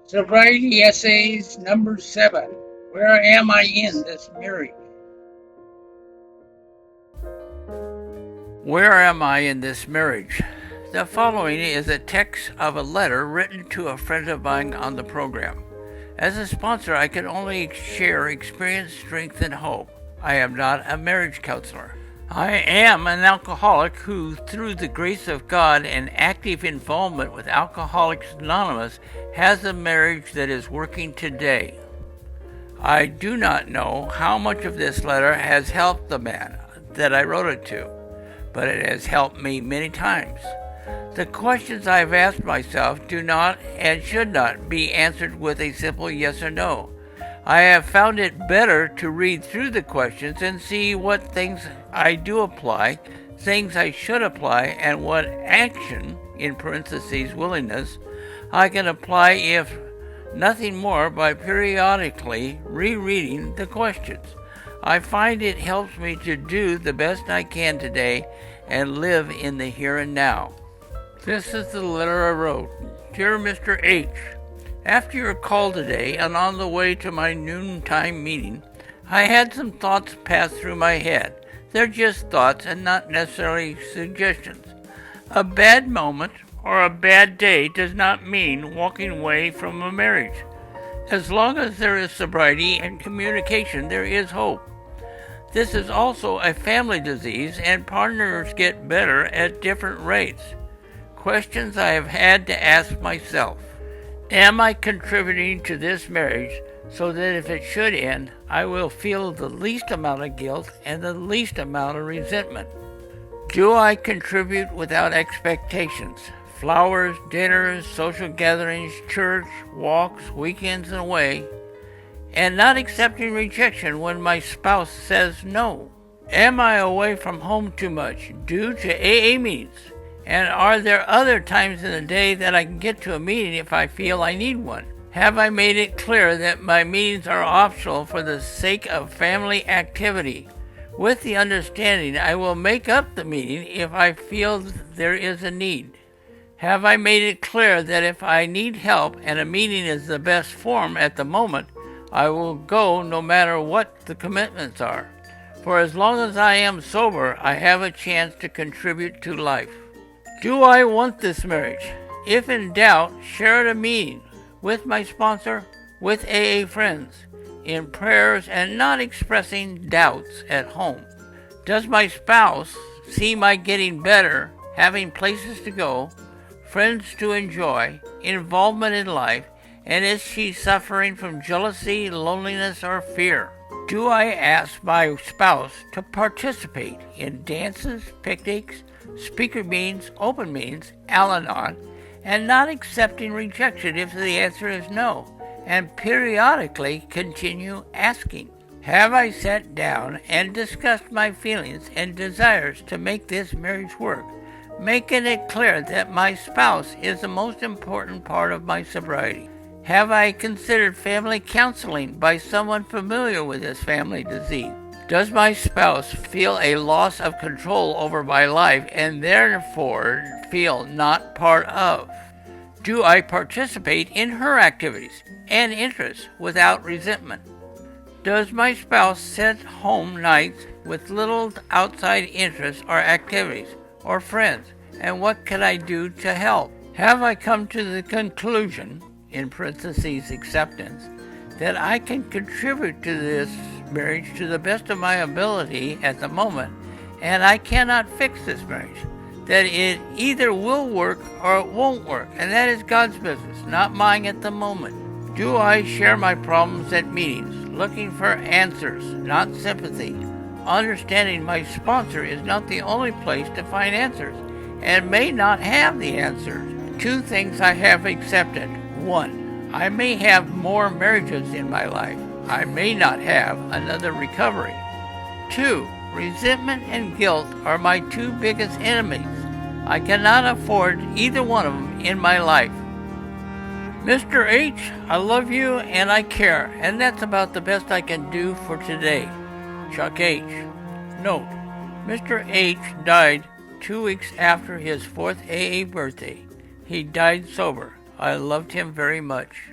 Sobriety Essays number 7. Where am I in this marriage? Where am I in this marriage? The following is a text of a letter written to a friend of mine on the program. As a sponsor, I can only share experience, strength, and hope. I am not a marriage counselor. I am an alcoholic who, through the grace of God and active involvement with Alcoholics Anonymous, has a marriage that is working today. I do not know how much of this letter has helped the man that I wrote it to, but it has helped me many times. The questions I have asked myself do not and should not be answered with a simple yes or no. I have found it better to read through the questions and see what things I do apply, things I should apply, and what action, in parentheses willingness, I can apply if nothing more by periodically rereading the questions. I find it helps me to do the best I can today and live in the here and now. This is the letter I wrote. Dear Mr. H., after your call today and on the way to my noontime meeting, I had some thoughts pass through my head. They're just thoughts and not necessarily suggestions. A bad moment or a bad day does not mean walking away from a marriage. As long as there is sobriety and communication, there is hope. This is also a family disease, and partners get better at different rates. Questions I have had to ask myself. Am I contributing to this marriage so that if it should end, I will feel the least amount of guilt and the least amount of resentment? Do I contribute without expectations? Flowers, dinners, social gatherings, church, walks, weekends and away, and not accepting rejection when my spouse says no? Am I away from home too much due to AA meetings? And are there other times in the day that I can get to a meeting if I feel I need one? Have I made it clear that my meetings are optional for the sake of family activity, with the understanding I will make up the meeting if I feel there is a need? Have I made it clear that if I need help and a meeting is the best form at the moment, I will go no matter what the commitments are? For as long as I am sober, I have a chance to contribute to life. Do I want this marriage? If in doubt, share at a meeting with my sponsor, with AA friends, in prayers and not expressing doubts at home. Does my spouse see my getting better, having places to go, friends to enjoy, involvement in life, and is she suffering from jealousy, loneliness, or fear? Do I ask my spouse to participate in dances, picnics, speaker meetings, open meetings, Al-Anon, and not accepting rejection if the answer is no, and periodically continue asking? Have I sat down and discussed my feelings and desires to make this marriage work, making it clear that my spouse is the most important part of my sobriety? Have I considered family counseling by someone familiar with this family disease? Does my spouse feel a loss of control over my life and therefore feel not part of? Do I participate in her activities and interests without resentment? Does my spouse sit home nights with little outside interests or activities or friends, and what can I do to help? Have I come to the conclusion, in parentheses acceptance, that I can contribute to this marriage to the best of my ability at the moment, and I cannot fix this marriage, that it either will work or it won't work, and that is God's business, not mine at the moment? Do I share my problems at meetings, looking for answers, not sympathy, understanding my sponsor is not the only place to find answers, and may not have the answers? 2 things I have accepted. 1, I may have more marriages in my life. I may not have another recovery. 2, resentment and guilt are my 2 biggest enemies. I cannot afford either one of them in my life. Mr. H., I love you and I care, and that's about the best I can do for today. Chuck H. Note, Mr. H. died 2 weeks after his 4th AA birthday. He died sober. I loved him very much.